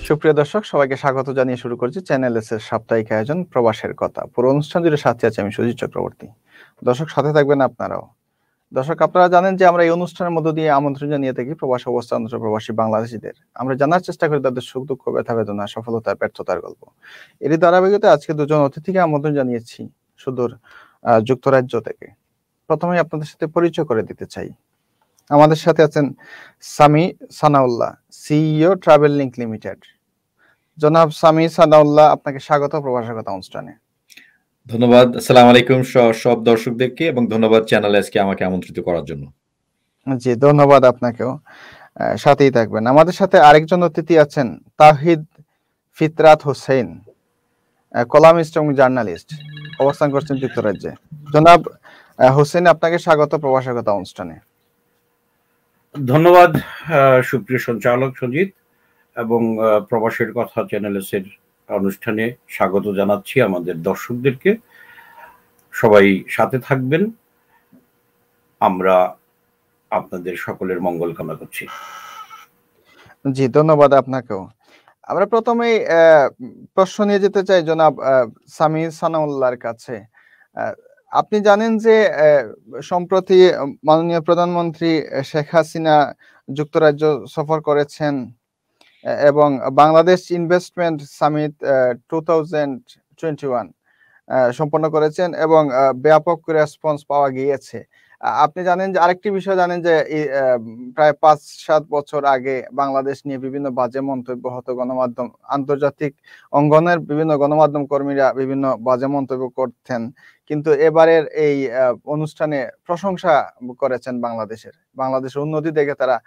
সুপ্রিয় দর্শক, সবাইকে স্বাগত জানিয়ে শুরু করছি চ্যানেল এস এর সাপ্তাহিক আয়োজন প্রবাসের কথা। পুরো অনুষ্ঠান জুড়ে সাথে আছি আমি সুজিত চক্রবর্তী। দর্শক, সাথে থাকবেন আপনারাও। দর্শক, আপনারা জানেন যে আমরা এই অনুষ্ঠানের মধ্য দিয়ে আমন্ত্রণ জানিয়ে থাকি প্রবাস অবস্থানরত প্রবাসী বাংলাদেশীদের। আমরা জানার চেষ্টা করি তাদের সুখ দুঃখ, ব্যথা বেদনা, সফলতার ব্যর্থতার গল্প। এরই ধারাবাহিকতায় আজকে দুজন অতিথিকে আমন্ত্রণ জানিয়েছি সুদূর যুক্তরাজ্য থেকে। প্রথমেই আপনাদের সাথে পরিচয় করে দিতে চাই। আমাদের সাথে আছেন Sami Sanaullah, CEO travel link limited. জনাব সামি সানাউল্লাহ, আপনাকে স্বাগত প্রবাসের কথা অনুষ্ঠানে। ধন্যবাদ। আসসালামু আলাইকুম সব দর্শকদেরকে এবং ধন্যবাদ চ্যানেল এসকে আমাকে আমন্ত্রিত করার জন্য। জি, ধন্যবাদ আপনাকেও। সাথেই থাকবেন। আমাদের সাথে আরেকজন অতিথি আছেন তাহিদ ফিতরাত হোসেন, কলামিস্ট এবং জার্নালিস্ট, অবস্থান করছেন যুক্তরাজ্যে। জনাব হোসেন, আপনাকে স্বাগত প্রবাসের কথা অনুষ্ঠানে। ধন্যবাদ সুপ্রিয় সঞ্চালক সঞ্জিত, এবং প্রবাসের কথা চ্যানেলের অনুষ্ঠানে স্বাগত জানাচ্ছি আমাদের দর্শকদেরকে। সবাই সাথে থাকবেন, আমরা আপনাদের সকলের মঙ্গল কামনা করছি। জি, ধন্যবাদ আপনাকেও। আমরা প্রথমেই প্রশ্ন নিয়ে যেতে চাই জনাব সামি সানাউল্লাহর কাছে। আপনি জানেন যে সম্প্রতি মাননীয় প্রধানমন্ত্রী শেখ হাসিনা যুক্তরাজ্য সফর করেছেন এবং বাংলাদেশ ইনভেস্টমেন্ট সামিট 2021 সম্পন্ন করেছেন এবং ব্যাপক রেসপন্স পাওয়া গিয়েছে। আপনি জানেন যে আরেকটি বিষয় জানেন যে প্রায় 5-7 বছর আগে বাংলাদেশ নিয়ে বিভিন্ন বাজে মন্তব্য হতো গণমাধ্যম, আন্তর্জাতিক অঙ্গনের বিভিন্ন গণমাধ্যম কর্মীরা বিভিন্ন বাজে মন্তব্য করতেন, কিন্তু এবারের এই অনুষ্ঠানে প্রশংসা করেছেন বাংলাদেশের উন্নতি দেখে তারা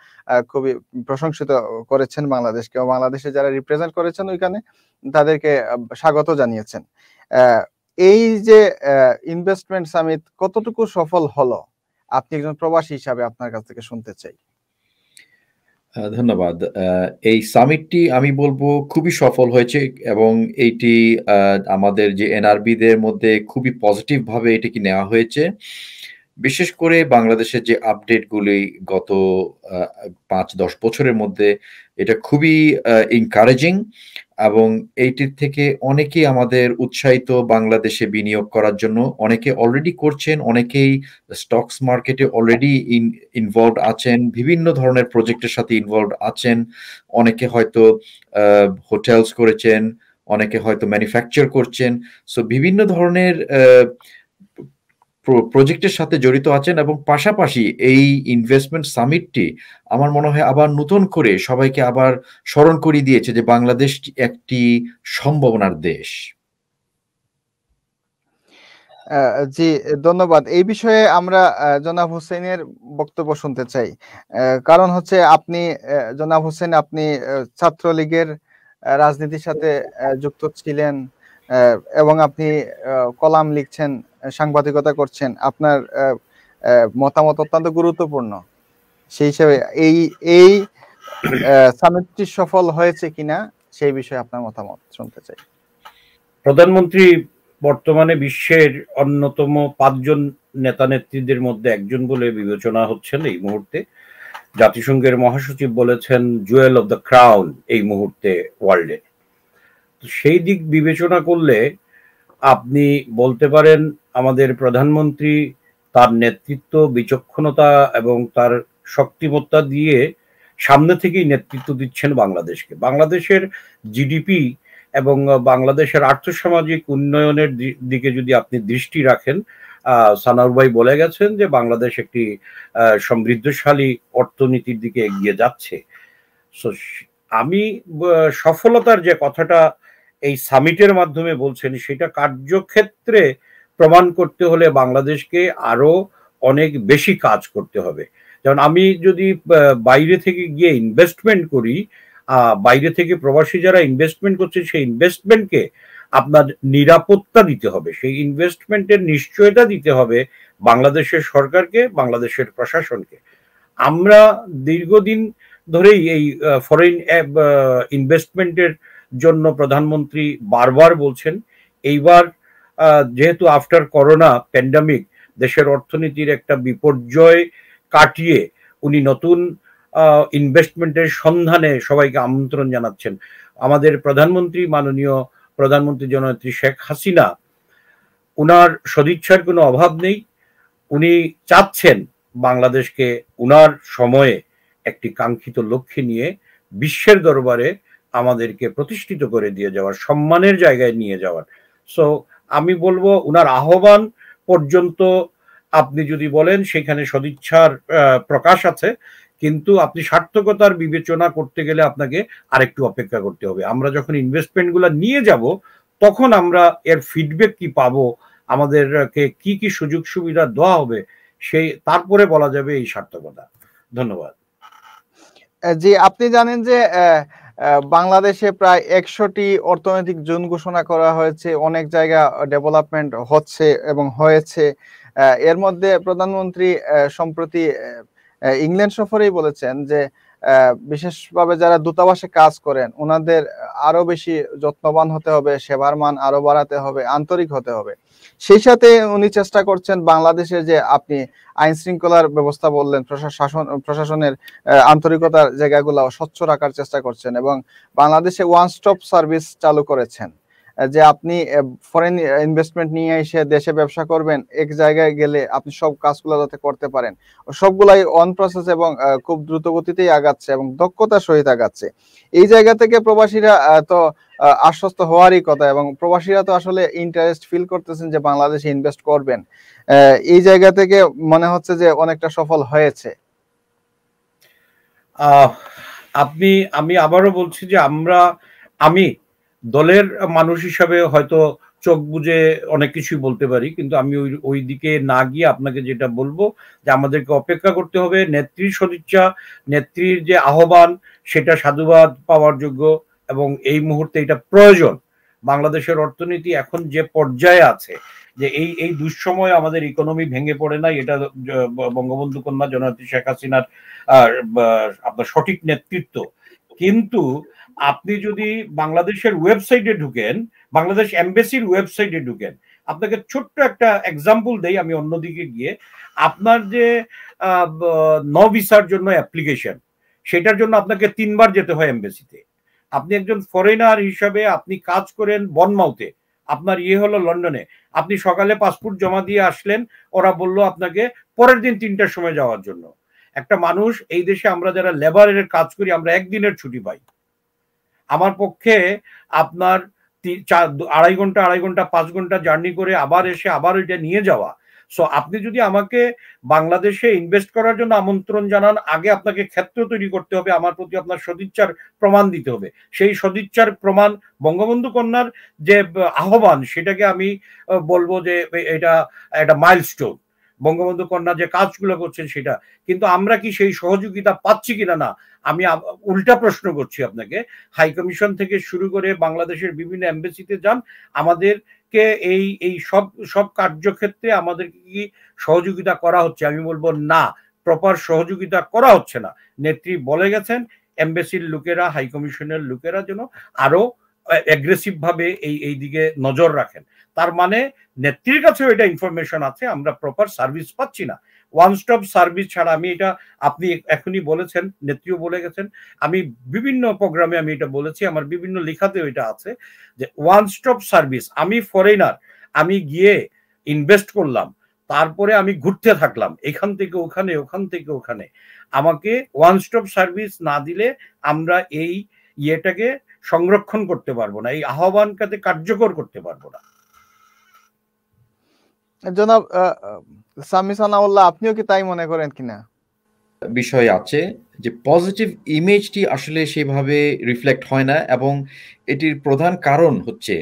খুবই প্রশংসিত করেছেন বাংলাদেশকে, ও বাংলাদেশে যারা রিপ্রেজেন্ট করেছেন ওইখানে তাদেরকে স্বাগত জানিয়েছেন। এই যে ইনভেস্টমেন্ট সামিট কতটুকু সফল হলো, আপনি একজন প্রবাসী হিসাবে আপনার কাছ থেকে শুনতে চাই। ধন্যবাদ। এই সামিটটি আমি বলবো খুবই সফল হয়েছে এবং এইটি আমাদের যে এনআরবিদের মধ্যে খুবই পজিটিভ ভাবে এটিকে নেওয়া হয়েছে। বিশেষ করে বাংলাদেশের যে আপডেটগুলি গত 5-10 বছরের মধ্যে এটা খুবই এনকারেজিং এবং এইটির থেকে অনেকেই আমাদের উৎসাহিত বাংলাদেশে বিনিয়োগ করার জন্য। অনেকে অলরেডি করছেন, অনেকেই স্টকস মার্কেটে অলরেডি ইনভলভড আছেন, বিভিন্ন ধরনের প্রজেক্টের সাথে ইনভলভড আছেন। অনেকে হয়তো হোটেলস করেছেন, অনেকে হয়তো ম্যানুফ্যাকচার করছেন। সো বিভিন্ন ধরনের প্রজেক্টের সাথে জড়িত আছেন এবং পাশাপাশি এই ইনভেস্টমেন্ট সামিটটি আমার মনে হয় আবার নতুন করে সবাইকে আবার স্মরণ করিয়ে দিয়েছে যে বাংলাদেশ একটি সম্ভাবনার দেশ। জি, ধন্যবাদ। এই বিষয়ে আমরা জনাব হোসেনের বক্তব্য শুনতে চাই। কারণ হচ্ছে আপনি জনাব হোসেন, আপনি ছাত্রলীগের রাজনীতির সাথে যুক্ত ছিলেন এবং আপনি কলাম লিখছেন, সাংবাদিকতা করছেন। আপনার মতামত অত্যন্ত গুরুত্বপূর্ণ। সেই হিসেবে এই সামিটটি সফল হয়েছে কিনা সেই বিষয়ে আপনার মতামত শুনতে চাই। প্রধানমন্ত্রী বর্তমানে বিশ্বের অন্যতম 5 জন নেতা নেত্রীদের মধ্যে একজন বলে বিবেচনা হচ্ছেন এই মুহূর্তে। জাতিসংঘের মহাসচিব বলেছেন জুয়েল অফ দ্য ক্রাউন এই মুহূর্তে ওয়ার্ল্ডে। সেই দিক বিবেচনা করলে আপনি বলতে পারেন আমাদের প্রধানমন্ত্রী তার নেতৃত্ব, বিচক্ষণতা এবং তার শক্তিমত্তা দিয়ে সামনে থেকেই নেতৃত্ব দিচ্ছেন বাংলাদেশকে। বাংলাদেশের জিডিপি এবং বাংলাদেশের আর্থসামাজিক উন্নয়নের দিকে যদি আপনি দৃষ্টি রাখেন, সানাউর ভাই বলে গেছেন যে বাংলাদেশ একটি সমৃদ্ধশালী অর্থনীতির দিকে এগিয়ে যাচ্ছে। আমি সফলতার যে কথাটা এই সামিটের মাধ্যমে বলছেন, সেটা কার্যক্ষেত্রে প্রমাণ করতে হলে বাংলাদেশকে আরো অনেক বেশি কাজ করতে হবে। যেমন আমি যদি বাইরে থেকে গিয়ে ইনভেস্টমেন্ট করি, বাইরে থেকে প্রবাসী যারা ইনভেস্টমেন্ট করছে সেই ইনভেস্টমেন্টকে আপনার নিরাপত্তা দিতে হবে, সেই ইনভেস্টমেন্টের নিশ্চয়তা দিতে হবে বাংলাদেশের সরকারকে, বাংলাদেশের প্রশাসনকে। আমরা দীর্ঘদিন ধরেই এই ফরেন ইনভেস্টমেন্টের জন্য প্রধানমন্ত্রী বারবার বলছেন। এইবার যেহেতু আফটার করোনা প্যান্ডামিক দেশের অর্থনীতির একটা বিপর্যয় কাটিয়ে উনি নতুন ইনভেস্টমেন্টের সন্ধানে সবাইকে আমন্ত্রণ জানাচ্ছেন। আমাদের প্রধানমন্ত্রী, মাননীয় প্রধানমন্ত্রী জননেত্রী শেখ হাসিনা, উনার সদিচ্ছার কোনো অভাব নেই। উনি চাচ্ছেন বাংলাদেশকে উনার সময়ে একটি কাঙ্ক্ষিত লক্ষ্যে নিয়ে বিশ্বের দরবারে আমাদেরকে প্রতিষ্ঠিত করে দিয়ে যাওয়ার, সম্মানের জায়গায় নিয়ে যাওয়ার। সো আমি বলবো উনার আহ্বান পর্যন্ত আপনি যদি বলেন সেখানে সদিচ্ছার প্রকাশ আছে, কিন্তু আপনি সার্থকতার বিবেচনা করতে গেলে আপনাকে আরেকটু অপেক্ষা করতে হবে। আমরা যখন ইনভেস্টমেন্টগুলো নিয়ে যাব তখন আমরা এর ফিডব্যাক কি পাবো, আমাদেরকে কি কি সুযোগ সুবিধা দেওয়া হবে, সেই তারপরে বলা যাবে এই সার্থকতা। ধন্যবাদ। জি, আপনি জানেন যে বাংলাদেশে প্রায় 100টি অর্থনৈতিক জোন ঘোষণা করা হয়েছে, অনেক জায়গা ডেভেলপমেন্ট হচ্ছে এবং হয়েছে। এর মধ্যে প্রধানমন্ত্রী সম্প্রতি ইংল্যান্ড সফরেই বলেছেন যে বিশেষভাবে যারা দূতাবাসে কাজ করেন ওনাদের আরো বেশি যত্নবান হতে হবে, সেবার মান আরো বাড়াতে হবে, আন্তরিক হতে হবে। সেই সাথে উনি চেষ্টা করছেন বাংলাদেশের যে আপনি আইন শৃঙ্খলার ব্যবস্থা বললেন, প্রশাসনের আন্তরিকতার জায়গাগুলো স্বচ্ছ রাখার চেষ্টা করছেন এবং বাংলাদেশে ওয়ান স্টপ সার্ভিস চালু করেছেন, যে আপনি ফরেন ইনভেস্টমেন্ট নিয়ে এসে দেশে ব্যবসা করবেন, এক জায়গায় গেলে আপনি সব কাজগুলো যাতে করতে পারেন, সবগুলাই অন প্রসেস এবং খুব দ্রুত গতিতেই আগাচ্ছে এবং দক্ষতার সহিত আগাচ্ছে। এই জায়গা থেকে প্রবাসীরা তো আশ্বস্ত হওয়ারই কথা এবং প্রবাসীরা তো আসলে ইন্টারেস্ট ফিল করতেছেন যে বাংলাদেশে ইনভেস্ট করবেন। এই জায়গা থেকে মনে হচ্ছে যে অনেকটা সফল হয়েছে। আমি আবারও বলছি যে আমি দলের মানুষ হিসাবে হয়তো চোখ বুজে অনেক কিছুই বলতে পারি, কিন্তু আমি ওই দিকে না গিয়ে আপনাকে যেটা বলবো যে আমাদেরকে অপেক্ষা করতে হবে। নেত্রীর সদিচ্ছা, নেত্রীর যে আহ্বান, সেটা সাধুবাদ পাওয়ার যোগ্য এবং এই মুহূর্তে এটা প্রয়োজন। বাংলাদেশের অর্থনীতি এখন যে পর্যায়ে আছে, যে এই দুঃসময়ে আমাদের ইকোনমি ভেঙে পড়ে নাই, এটা বঙ্গবন্ধু কন্যা জননেত্রী শেখ হাসিনার আপনার সঠিক নেতৃত্ব। কিন্তু আপনি যদি বাংলাদেশের ওয়েবসাইটে ঢুকেন, বাংলাদেশ এমবেসির ওয়েবসাইটে ঢুকেন, আপনাকে ছোট্ট একটা এক্সাম্পল দেই আমি অন্যদিকে গিয়ে, আপনার যে নো ভিসার জন্য অ্যাপ্লিকেশন, সেটার জন্য আপনাকে 3 বার যেতে হয় এমবেসিতে। আপনি একজন ফরেনার হিসাবে আপনি কাজ করেন বনমাউথে, আপনার হলো লন্ডনে, আপনি সকালে পাসপোর্ট জমা দিয়ে আসলেন, ওরা বলল আপনাকে পরের দিন 3টার সময় যাওয়ার জন্য। একটা মানুষ, এই দেশে আমরা যারা লেবারের কাজ করি আমরা একদিনের ছুটি পাই। আমার পক্ষে আপনার 2.5 ঘন্টা 5 ঘন্টা জার্নি করে আবার এসে আবার ওইটা নিয়ে যাওয়া। সো আপনি যদি আমাকে বাংলাদেশে ইনভেস্ট করার জন্য আমন্ত্রণ জানান, আগে আপনাকে ক্ষেত্র তৈরি করতে হবে, আমার প্রতি আপনার সদিচ্ছার প্রমাণ দিতে হবে। সেই সদিচ্ছার প্রমাণ বঙ্গবন্ধু কন্যার যে আহ্বান, সেটাকে আমি বলবো যে এটা একটা মাইলস্টোন। বঙ্গবন্ধু কন্যা যে কাজগুলো করছেন সেটা, কিন্তু আমরা কি সেই সহযোগিতা পাচ্ছি কিনা না, আমি উল্টা প্রশ্ন করছি আপনাকে। হাই কমিশন থেকে শুরু করে বাংলাদেশের বিভিন্ন এমবেসিতে যান, আমাদেরকে এই সব কার্যক্ষেত্রে আমাদেরকে কি সহযোগিতা করা হচ্ছে? আমি বলবো না, প্রপার সহযোগিতা করা হচ্ছে না। নেত্রী বলে গেছেন এমবেসির লোকেরা, হাই কমিশনের লোকেরা যেন আরো অ্যাগ্রেসিভ ভাবে এই দিকে নজর রাখেন। তার মানে নেত্রীর কাছেও এটা ইনফরমেশন আছে, আমরা প্রপার সার্ভিস পাচ্ছি না। ওয়ান স্টপ সার্ভিস ছাড়া, আমি এটা আপনি এখনই বলেছেন, নেত্রীও বলে গেছেন, আমি বিভিন্ন প্রোগ্রামে আমি এটা বলেছি, আমার বিভিন্ন লেখাতেও এটা আছে যে ওয়ান স্টপ সার্ভিস। আমি ফরেনার, আমি গিয়ে ইনভেস্ট করলাম, তারপরে আমি ঘুরতে থাকলাম এখান থেকে ওখানে, ওখান থেকে ওখানে। আমাকে ওয়ান স্টপ সার্ভিস না দিলে আমরা এই ইয়েটাকে সংরক্ষণ করতে পারবো না, এই আহ্বানটাকে কার্যকর করতে পারবো না। জনাব সামি সানাউল্লাহ, আপনিও কি তাই মনে করেন কিনা? বিষয় আছে যে পজিটিভ ইমেজটি আসলে সেভাবে রিফ্লেক্ট হয় না, এবং এটির প্রধান কারণ হচ্ছে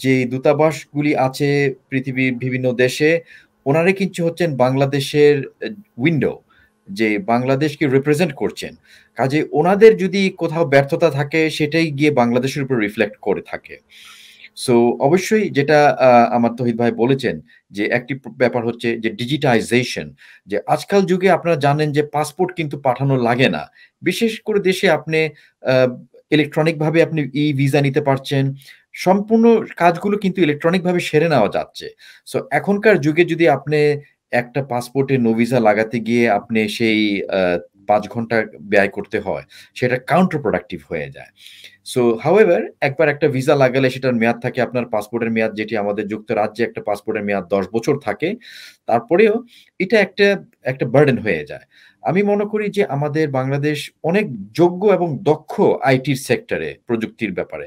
যে দূতাবাসগুলি আছে পৃথিবীর বিভিন্ন দেশে, ওনারা কিন্তু হচ্ছেন বাংলাদেশের উইন্ডো, যে বাংলাদেশকে রিপ্রেজেন্ট করছেন। কাজে ওনাদের যদি কোথাও ব্যর্থতা থাকে সেটাই গিয়ে বাংলাদেশের উপর রিফ্লেক্ট করে থাকে। সো অবশ্যই যেটা আমার তহিদ ভাই বলেছেন যে একটি ব্যাপার হচ্ছে যে ডিজিটাইজেশন, যে আজকাল যুগে আপনারা জানেন যে পাসপোর্ট কিন্তু পাঠানো লাগে না। বিশেষ করে দেশে আপনি ইলেকট্রনিক ভাবে আপনি ভিসা নিতে পারছেন, সম্পূর্ণ কাজগুলো কিন্তু ইলেকট্রনিক ভাবে সেরে নেওয়া যাচ্ছে। সো এখনকার যুগে যদি আপনি একটা পাসপোর্টে নো ভিসা লাগাতে গিয়ে আপনি সেই 5 ঘন্টা ব্যয় করতে হয়, সেটা কাউন্টার প্রোডাক্টিভ হয়ে যায়। সো হাউএভার একবার একটা ভিসা লাগালে সেটার মেয়াদ থাকে, আপনার পাসপোর্টের মেয়াদ, যেটি আমাদের যুক্তরাজ্যে একটা পাসপোর্টের মেয়াদ 10 বছর থাকে। তারপরেও এটা একটা বার্ডেন হয়ে যায়। আমি মনে করি যে আমাদের বাংলাদেশ অনেক যোগ্য এবং দক্ষ আইটির সেক্টরে, প্রযুক্তির ব্যাপারে।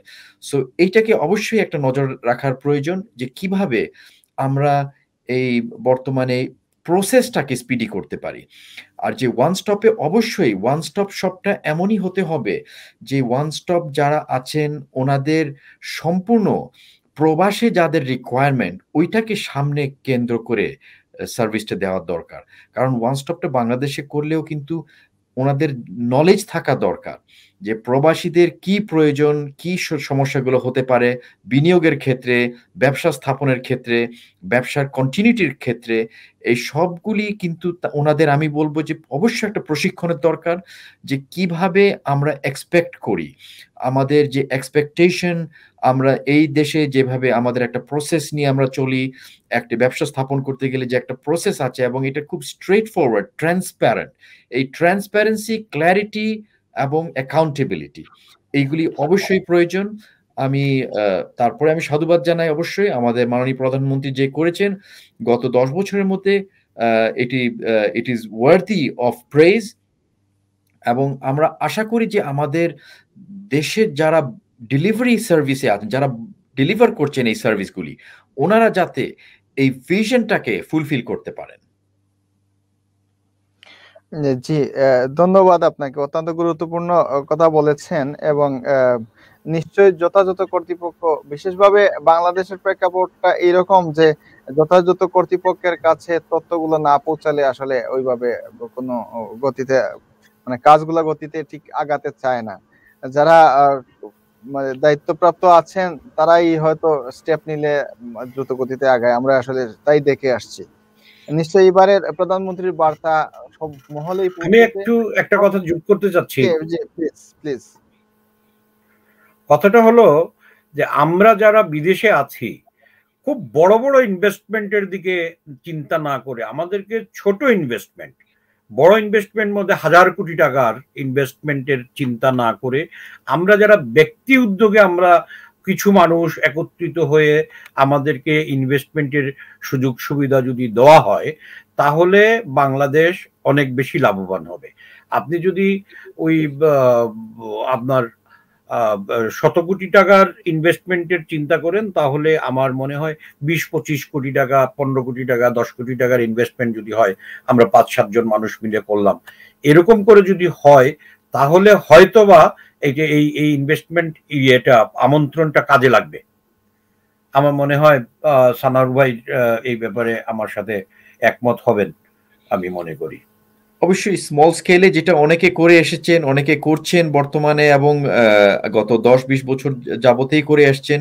সো এইটাকে অবশ্যই একটা নজর রাখার প্রয়োজন যে কিভাবে আমরা এই বর্তমানে প্রসেসটাকে স্পিডি করতে পারি। আর যে ওয়ান স্টপে অবশ্যই ওয়ান স্টপ শপটা এমনই হতে হবে যে ওয়ান স্টপ যারা আছেন ওনাদের সম্পূর্ণ প্রবাসে যাদের রিকোয়ারমেন্ট ওইটাকে সামনে কেন্দ্র করে সার্ভিসটা দেওয়ার দরকার। কারণ ওয়ান স্টপটা বাংলাদেশে করলেও কিন্তু ওনাদের নলেজ থাকা দরকার যে প্রবাসীদের কি প্রয়োজন, কি সমস্যাগুলো হতে পারে বিনিয়োগের ক্ষেত্রে, ব্যবসা স্থাপনের ক্ষেত্রে, ব্যবসার কন্টিনিউটির ক্ষেত্রে। এই সবগুলি কিন্তু ওনাদের আমি বলবো যে অবশ্যই একটা প্রশিক্ষণের দরকার, যে কিভাবে আমরা এক্সপেক্ট করি, আমাদের যে এক্সপেকটেশন, আমরা এই দেশে যেভাবে আমাদের একটা প্রসেস নিয়ে আমরা চলি, একটা ব্যবসা স্থাপন করতে গেলে যে একটা প্রসেস আছে এবং এটা খুব স্ট্রেট ফরওয়ার্ড, ট্রান্সপ্যারেন্ট। এই ট্রান্সপ্যারেন্সি, ক্ল্যারিটি এবং অ্যাকাউন্টেবিলিটি এইগুলি অবশ্যই প্রয়োজন। তারপরে আমি সাধুবাদ জানাই অবশ্যই আমাদের মাননীয় প্রধানমন্ত্রী যে করেছেন গত 10 বছরের মধ্যে, it is worthy of praise. এবং আমরা আশা করি যে আমাদের দেশের যারা ডেলিভারি সার্ভিসে আছেন, যারা ডেলিভার করছেন এই সার্ভিসগুলি, ওনারা যাতে এই ভিশনটাকে ফুলফিল করতে পারেন। জি, ধন্যবাদ আপনাকে। অত্যন্ত গুরুত্বপূর্ণ কথা বলেছেন এবং নিশ্চয়ই যথাযথ কর্তৃপক্ষ, বিশেষভাবে বাংলাদেশের প্রেক্ষাপটটা এইরকম যে যথাযথ কর্তৃপক্ষের কাছে তথ্যগুলো না পৌঁছালে আসলে ওইভাবে কোনো গতিতে, মানে কাজগুলা গতিতে ঠিক আগাতে চায় না। যারা মানে দায়িত্বপ্রাপ্ত আছেন তারাই হয়তো স্টেপ নিলে দ্রুত গতিতে আগায়, আমরা আসলে তাই দেখে আসছি। নিশ্চয়ই এবারের প্রধানমন্ত্রীর বার্তা সব মহলেই আমি একটু একটা কথা যোগ করতে চাচ্ছি। প্লিজ। কথাটা হলো যে আমরা যারা বিদেশে আছি খুব বড় বড় ইনভেস্টমেন্টের দিকে চিন্তা না করে আমাদেরকে ছোট ইনভেস্টমেন্ট, বড় ইনভেস্টমেন্ট মধ্যে 1000 কোটি টাকার ইনভেস্টমেন্টের চিন্তা না করে আমরা যারা ব্যক্তি উদ্যোগে আমরা কিছু মানুষ একত্রিত হয়ে আমাদেরকে ইনভেস্টমেন্টের সুযোগ সুবিধা যদি দেওয়া হয় তাহলে বাংলাদেশ অনেক বেশি লাভবান হবে। আপনি যদি ওই আপনার 100 কোটি টাকার ইনভেস্টমেন্টের চিন্তা করেন তাহলে আমার মনে হয় 20-25 কোটি টাকা, 15 কোটি টাকা, 10 কোটি টাকার ইনভেস্টমেন্ট যদি হয়, আমরা 5-7 জন মানুষ মিলে করলাম, এরকম করে যদি হয় তাহলে হয়তোবা এই ইনভেস্টমেন্ট আমন্ত্রণটা কাজে লাগবে। আমার মনে হয় সানাউর ভাই এই ব্যাপারে আমার সাথে একমত হবেন আমি মনে করি। অবশ্যই স্মল স্কেলে যেটা অনেকে করে এসেছেন, অনেকে করছেন বর্তমানে এবং গত 10-20 বছর যাবতেই করে আসছেন,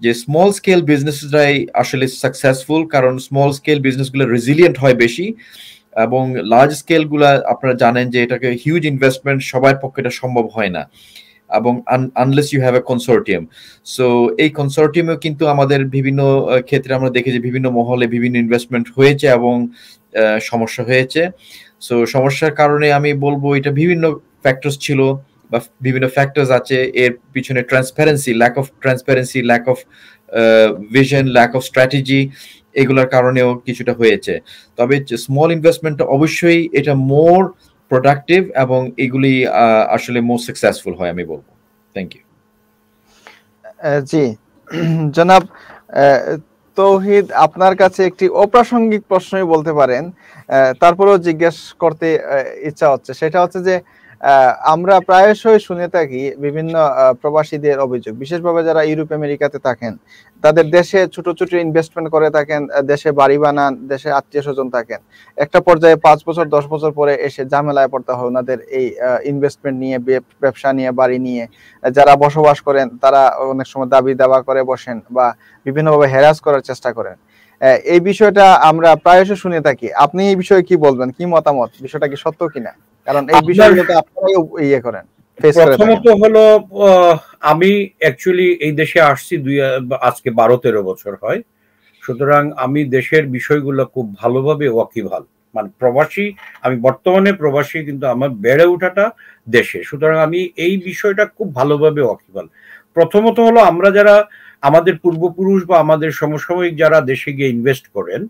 যে স্মল স্কেল বিজনেসরাই আসলে সাকসেসফুল, কারণ স্মল স্কেল বিজনেসগুলো রেজিলিয়েন্ট হয় বেশি, এবং লার্জ স্কেলগুলা আপনারা জানেন যে এটাকে হিউজ ইনভেস্টমেন্ট সবার পক্ষে এটা সম্ভব হয় না, এবং unless you have a consortium. So এই কনসোর্টিয়ামেও কিন্তু আমাদের বিভিন্ন ক্ষেত্রে আমরা দেখি যে বিভিন্ন মহলে বিভিন্ন ইনভেস্টমেন্ট হয়েছে এবং সমস্যা হয়েছে। সো সমস্যার কারণে আমি বলবো এটা বিভিন্ন ফ্যাক্টরস ছিল বা বিভিন্ন ফ্যাক্টরস আছে এর পিছনে। Transparency, lack of transparency, lack of vision, lack of strategy, এগুলোর কারণেও কিছুটা হয়েছে। তবে স্মল ইনভেস্টমেন্টটা অবশ্যই এটা মোর প্রোডাক্টিভ এবং এগুলি আসলে মোর সাকসেসফুল হয় আমি বলবো। Thank you. জি জনাব তৌহিদ, আপনার কাছে একটি অপ্রাসঙ্গিক প্রশ্নই বলতে পারেন, তারপরেও জিজ্ঞেস করতে ইচ্ছা হচ্ছে। সেটা হচ্ছে যে আমরা প্রায়শই শুনে থাকি বিভিন্ন প্রবাসীদের অভিযোগ, বিশেষভাবে যারা ইউরোপ আমেরিকাতে থাকেন, তাদের দেশে ছোট ছোট ইনভেস্টমেন্ট করে থাকেন, দেশে বাড়ি বানান, দেশে আত্মীয় স্বজন থাকেন, একটা পর্যায়ে 5 বছর 10 বছর পরে এসে ঝামেলায় পড়তে হয় ওনাদের এই ইনভেস্টমেন্ট নিয়ে, ব্যবসা নিয়ে, বাড়ি নিয়ে। যারা বসবাস করেন তারা অনেক সময় দাবি দাবা করে বসেন বা বিভিন্নভাবে হ্যারাস করার চেষ্টা করেন। এই বিষয়টা আমরা প্রায়শই শুনে থাকি। আপনি এই বিষয়ে কি বলবেন, কি মতামত, বিষয়টা কি সত্য কিনা? কারণ এই বিষয়গুলোতে আপনারাই ইয়ে করেন, ফেস করে থাকেন। প্রথমত হলো আমি অ্যাকচুয়ালি এই দেশে আসছি আজকে 12-13 বছর হয়, সুতরাং আমি দেশের বিষয়গুলো খুব ভালোভাবে ওয়াকিবহাল। মানে প্রবাসী, আমি বর্তমানে প্রবাসী, কিন্তু আমার বেড়ে ওঠাটা দেশে। সুতরাং আমি এই বিষয়টা খুব ভালোভাবে ওয়াকিবহাল। প্রথমত হলো, আমরা যারা আমাদের পূর্বপুরুষ বা আমাদের সমসাময়িক যারা দেশে গিয়ে ইনভেস্ট করেন,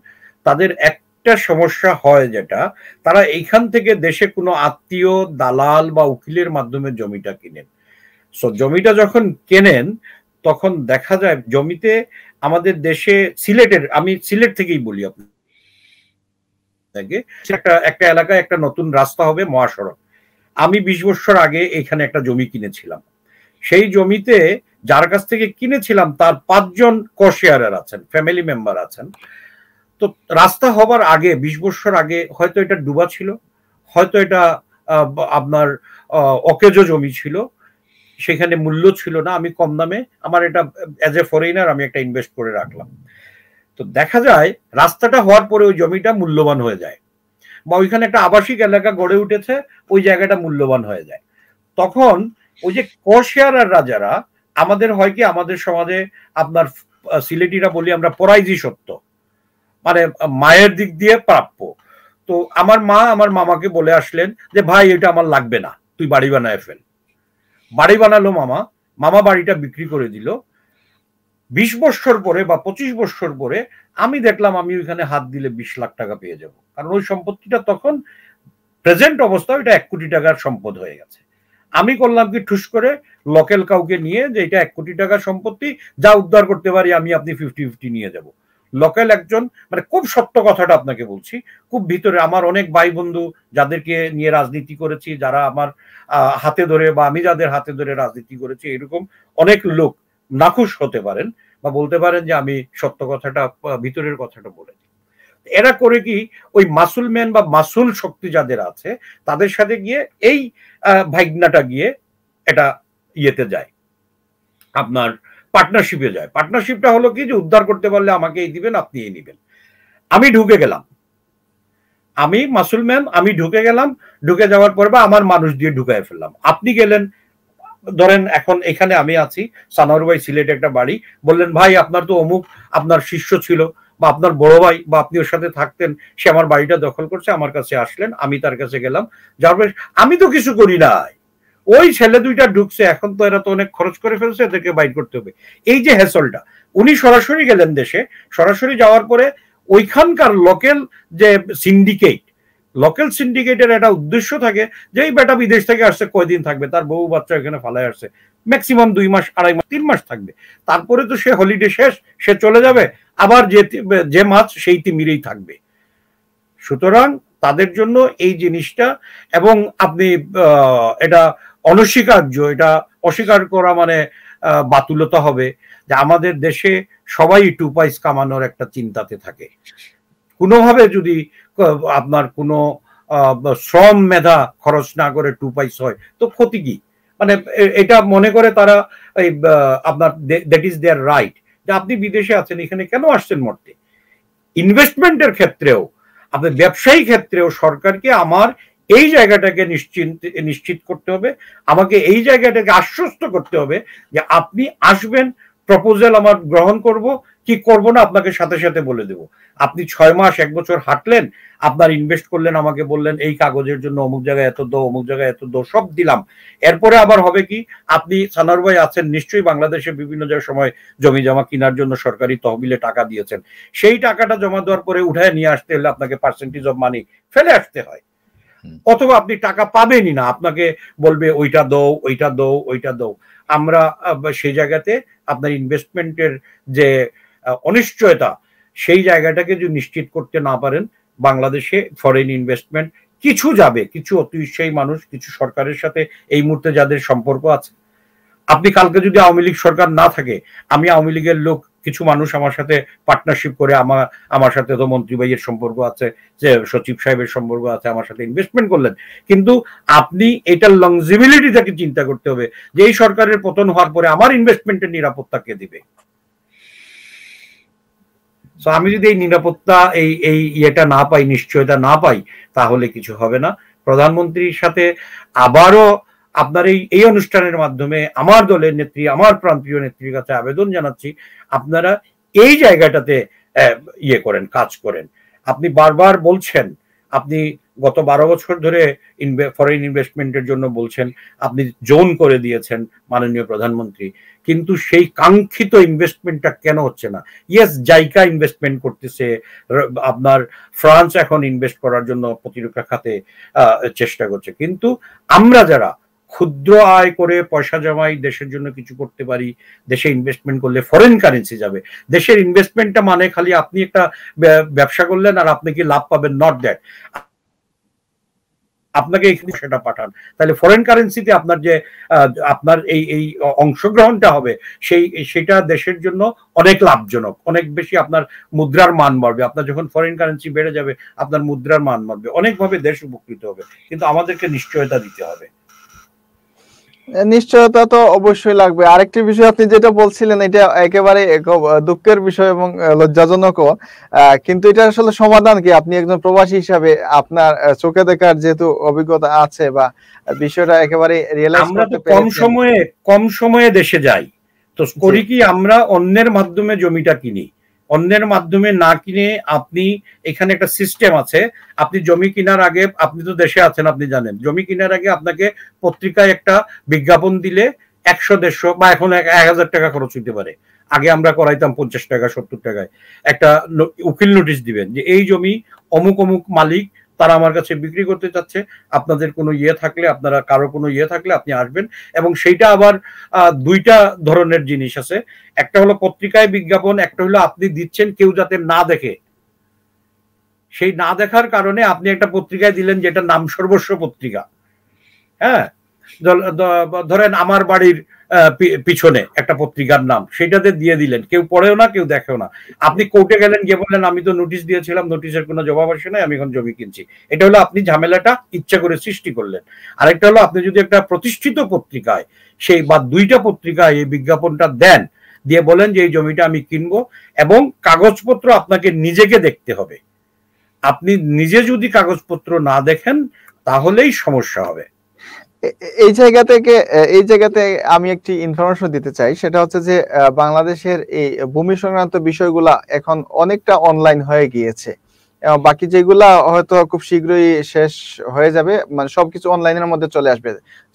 তাদের একটা সমস্যা হয়, যেটা তারা এইখান থেকে দেশে কোনো আত্মীয়, দালাল বা উকিলের মাধ্যমে জমিটা কিনেন। সো জমিটা যখন কেনেন, তখন দেখা যায় জমিতে আমাদের দেশে সিলেটের, আমি সিলেট থেকেই বলি আপনাকে, একটা এলাকায় একটা নতুন রাস্তা হবে, মহাসড়ক। আমি 20 বছর আগে এখানে একটা জমি কিনেছিলাম। সেই জমিতে যার কাছ থেকে কিনেছিলাম তার 5 জন কোশেয়ারার আছেন, ফ্যামিলি মেম্বার আছেন। তো রাস্তা হবার আগে, 20 বছর আগে, হয়তো এটা ডুবা ছিল, হয়তো এটা আপনার অকেজো জমি ছিল, সেখানে মূল্য ছিল না। আমি কম দামে, আমার এটা অ্যাজ এ ফরেইনার আমি একটা ইনভেস্ট করে রাখলাম। তো দেখা যায় রাস্তাটা হওয়ার পরে ওই জমিটা মূল্যবান হয়ে যায়, বা ওইখানে একটা আবাসিক এলাকা গড়ে উঠেছে, ওই জায়গাটা মূল্যবান হয়ে যায়। তখন ওই যে কোশেয়াররা যারা, আমাদের হয় কি, আমাদের সমাজে আপনার সিলেটিরা বলি আমরা পরাইজি সত্য, মানে মায়ের দিক দিয়ে প্রাপ্য। তো আমার মা আমার মামাকে বলে আসলেন যে ভাই এটা আমার লাগবে না, তুই বাড়ি বানায় ফেল। বাড়ি বানালো মামা, মামা বাড়িটা বিক্রি করে দিল। 20 বছর পরে বা 25 বছর পরে আমি দেখলাম আমি ওইখানে হাত দিলে 20 লাখ টাকা পেয়ে যাব, কারণ ওই সম্পত্তিটা তখন প্রেজেন্ট অবস্থা এটা 1 কোটি টাকার সম্পদ হয়ে গেছে। আমি করলাম কি, ঠুস করে লোকাল কাউকে নিয়ে, যে এটা 1 কোটি টাকার সম্পত্তি, যা উদ্ধার করতে পারি আমি, আপনি 50-50 নিয়ে যাব। লোকাল একজন, মানে খুব সত্য কথাটা আপনাকে বলছি, খুব ভিতরে আমার অনেক ভাই বন্ধু যাদেরকে নিয়ে রাজনীতি করেছি, যারা আমার হাতে ধরে বা আমি যাদের হাতে ধরে রাজনীতি করেছি, এরকম অনেক লোক নাখুশ হতে পারেন বা বলতে পারেন যে আমি সত্য কথাটা, ভিতরের কথাটা বলে দিই। এরা করে কি, ওই মাসুল ম্যান বা মাসুল শক্তি যাদের আছে তাদের সাথে গিয়ে এই ভাইগনাটা গিয়ে এটা ইয়েতে যায়, আপনার পার্টনারশিপে যায়। পার্টনারশিপটা হলো কি, যে উদ্ধার করতে পারলে আমাকে এই দিবেন, আপনি এই নিবেন। আমি ঢুকে গেলাম, আমি মাসুল ম্যান, আমি ঢুকে গেলাম, ঢুকে যাওয়ার পর বা আমার মানুষ দিয়ে ঢুকায় ফেললাম। আপনি গেলেন, ধরেন এখন এখানে আমি আছি, সানোয়ার ভাই সিলেটে একটা বাড়ি, বললেন ভাই আপনার তো অমুক আপনার শিষ্য ছিল, বা আপনার বড় ভাই, বা আপনি ওর সাথে থাকতেন, সে আমার বাড়িটা দখল করছে, আমার কাছে আসলেন, আমি তার কাছে গেলাম, যার পরে আমি তো কিছু করি নাই, ওই ছেলে দুইটা ঢুকছে, এখন তো এরা তো অনেক খরচ করে ফেলছে, এদেরকে বাইর করতে হবে। এই যে হ্যাসলটা, উনি সরাসরি গেলেন দেশে, সরাসরি যাওয়ার পরে ওইখানকার লোকাল যে সিন্ডিকেট, লোকাল সিন্ডিকেটের একটা উদ্দেশ্য থাকে যে এই বেটা বিদেশ থেকে আসছে, কয়দিন থাকবে, তার বউ বাচ্চা এখানে ফালায় আসছে, ম্যাক্সিমাম 2 মাস, 2.5 মাস, 3 মাস থাকবে, তারপরে তো সে হলিডে শেষ, সে চলে যাবে, আবার যে মাছ সেই তিমিরেই থাকবে। সুতরাং তাদের জন্য এই জিনিসটা, এবং আপনি এটা অনস্বীকার্য, এটা অস্বীকার করা মানে বাতুলতা হবে, যে আমাদের দেশে সবাই 2 পয়সা কামানোর একটা চিন্তাতে থাকে। কোনোভাবে যদি আপনার কোনো শ্রম মেধা খরচ না করে 2 পয়সা হয় তো ক্ষতি কি, মানে এটা মনে করে তারা আপনার দ্যাট ইজ দেয়ার রাইট, যে আপনি বিদেশে আছেন, এখানে কেন আসছেন মরতে। ইনভেস্টমেন্টের ক্ষেত্রেও, আপনার ব্যবসায়ী ক্ষেত্রেও সরকারকে আমার এই জায়গাটাকে নিশ্চিত করতে হবে, আমাকে এই জায়গাটাকে আশ্বস্ত করতে হবে যে আপনি আসবেন, প্রপোজাল আমার গ্রহণ করব কি করব না আপনাকে সাথে সাথে বলে দেব। আপনি 6 মাস 1 বছর হাঁটলেন, আপনার ইনভেস্ট করলেন, আমাকে বললেন এই কাগজের জন্য অমুক জায়গায় এত দাও, অমুক জায়গায় এত দাও, সব দিলাম। এরপরে আবার হবে কি, আপনি সানোয়ার ভাই আছেন নিশ্চয়ই, বাংলাদেশে বিভিন্ন জায়গায় সময় জমি জমা কেনার জন্য সরকারি তহবিলে টাকা দিয়েছেন, সেই টাকাটা জমা দেওয়ার পরে উঠায় নিয়ে আসতে হলে আপনাকে পার্সেন্টেজ অফ মানি ফেলে আসতে হয়, অথবা আপনি টাকা পাবেনই না, আপনাকে বলবে ওইটা দাও, ওইটা দাও, ওইটা দাও। আমরা সেই জায়গাতে আপনার ইনভেস্টমেন্টের যে অনিশ্চয়তা, সেই জায়গাটাকে যদি নিশ্চিত করতে না পারেন, বাংলাদেশে ফরেন ইনভেস্টমেন্ট কিছু যাবে, কিছু অতি উৎসাহী মানুষ, কিছু সরকারের সাথে এই মুহূর্তে যাদের সম্পর্ক আছে। আপনি কালকে যদি আওয়ামী লীগ সরকার না থাকে, আমি আওয়ামী লীগের লোক, কিছু মানুষ আমার সাথে পার্টনারশিপ করে, আমার সাথে তো মন্ত্রী ভাইয়ের সম্পর্ক আছে, যে সচিব সাহেবের সম্পর্ক আছে, আমার সাথে ইনভেস্টমেন্ট করলেন, কিন্তু আপনি এটার লংজিবিলিটিটাকে চিন্তা করতে হবে, যে এই সরকারের পতন হওয়ার পরে আমার ইনভেস্টমেন্টের নিরাপত্তা কে দিবে। আমি যদি এই নিরাপত্তা, এই ইয়েটা না পাই, নিশ্চয়তা না পাই, তাহলে কিছু হবে না। প্রধানমন্ত্রীর সাথে আবারও আপনার এই অনুষ্ঠানের মাধ্যমে আমার দলের নেত্রী, আমার প্রান্তীয় নেত্রীর কাছে আবেদন জানাচ্ছি, আপনারা এই জায়গাটাতে ইয়ে করেন, কাজ করেন। আপনি বারবার বলছেন, আপনি গত 12 বছর ধরে ফরেন ইনভেস্টমেন্টের জন্য বলছেন, আপনি জোন করে দিয়েছেন মাননীয় প্রধানমন্ত্রী, কিন্তু সেই কাঙ্ক্ষিত ইনভেস্টমেন্টটা কেন হচ্ছে না? ইয়েস, জাইকা ইনভেস্টমেন্ট করতেছে, আপনার ফ্রান্স এখন ইনভেস্ট করার জন্য প্রতিরক্ষা খাতে চেষ্টা করছে, কিন্তু আমরা যারা ক্ষুদ্র আয় করে পয়সা জমাই, দেশের জন্য কিছু করতে পারি, দেশে ইনভেস্টমেন্ট করলে ফরেন কারেন্সি যাবে। দেশের ইনভেস্টমেন্টটা মানে খালি আপনি একটা ব্যবসা করলেন আর আপনি কি লাভ পাবেন, নট দ্যাট। আপনাকে এখানে সেটা পাঠান, তাহলে ফরেন কারেন্সিতে আপনার যে আপনার এই অংশগ্রহণটা হবে, সেটা দেশের জন্য অনেক লাভজনক, অনেক বেশি আপনার মুদ্রার মান বাড়বে। আপনার যখন ফরেন কারেন্সি বেড়ে যাবে, আপনার মুদ্রার মান বাড়বে, অনেকভাবে দেশ উপকৃত হবে, কিন্তু আমাদেরকে নিশ্চয়তা দিতে হবে। নিশ্চয়তা তো অবশ্যই লাগবে। আরেকটি বিষয় আপনি যেটা বলছিলেন, এটা একেবারে দুঃখের বিষয় এবং লজ্জাজনকও, কিন্তু এটা আসলে সমাধান কি? আপনি একজন প্রবাসী হিসাবে আপনার চোখে দেখার যেহেতু অভিজ্ঞতা আছে বা বিষয়টা একেবারে রিয়েলাইজ করতে পেরেছেন। কম সময়ে দেশে যাই, তো করি কি, আমরা অন্যের মাধ্যমে জমিটা কিনি। অন্যের মাধ্যমে না কিনে আপনি, এখানে একটা সিস্টেম আছে, আপনি জমি কেনার আগে, আপনি তো দেশে আছেন, আপনি জানেন, জমি কেনার আগে আপনাকে পত্রিকায় একটা বিজ্ঞাপন দিলে 100-150 বা এখন 1000 টাকা খরচ হইতে পারে। আগে আমরা করাইতাম 50 টাকা 70 টাকায়। একটা উকিল নোটিশ দিবেন যে এই জমি অমুক অমুক মালিক, তারা আমার কাছে বিক্রি করতে চাচ্ছে, আপনাদের কোনো ইয়ে থাকলে, আপনারা কারো কোনো ইয়ে থাকলে আপনি আসবেন। এবং সেইটা আবার দুইটা ধরনের জিনিস আছে, একটা হলো পত্রিকায় বিজ্ঞাপন, একটা হলো আপনি দিচ্ছেন কেউ যাতে না দেখে। সেই না দেখার কারণে আপনি একটা পত্রিকায় দিলেন যেটা নাম সর্বস্ব পত্রিকা, হ্যাঁ, ধরেন আমার বাড়ির পিছনে একটা পত্রিকার নাম, সেটাতে দিয়ে দিলেন, কেউ পড়েও না, কেউ দেখেও না। আপনি কোর্টে গেলেন, গিয়ে বললেন আমি তো নোটিশ দিয়েছিলাম, নোটিশের কোনো জবাব আসে নাই, আমি এখন জমি কিনছি। এটা হলো আপনি ঝামেলাটা ইচ্ছা করে সৃষ্টি করলেন। আরেকটা হলো আপনি যদি একটা প্রতিষ্ঠিত পত্রিকায়, সেই বা দুইটা পত্রিকায় এই বিজ্ঞাপনটা দেন, দিয়ে বলেন যে এই জমিটা আমি কিনবো, এবং কাগজপত্র আপনাকে নিজেকে দেখতে হবে। আপনি নিজে যদি কাগজপত্র না দেখেন, তাহলেই সমস্যা হবে। এই জায়গাতে আমি একটি ইনফরমেশন দিতে চাই, সেটা হচ্ছে যে বাংলাদেশের এই ভূমি সংক্রান্ত বিষয়গুলা এখন অনেকটা অনলাইন হয়ে গিয়েছে, এবং বাকি যেগুলা হয়তো খুব শীঘ্রই শেষ হয়ে যাবে, মানে সবকিছু অনলাইনের মধ্যে চলে আসবে।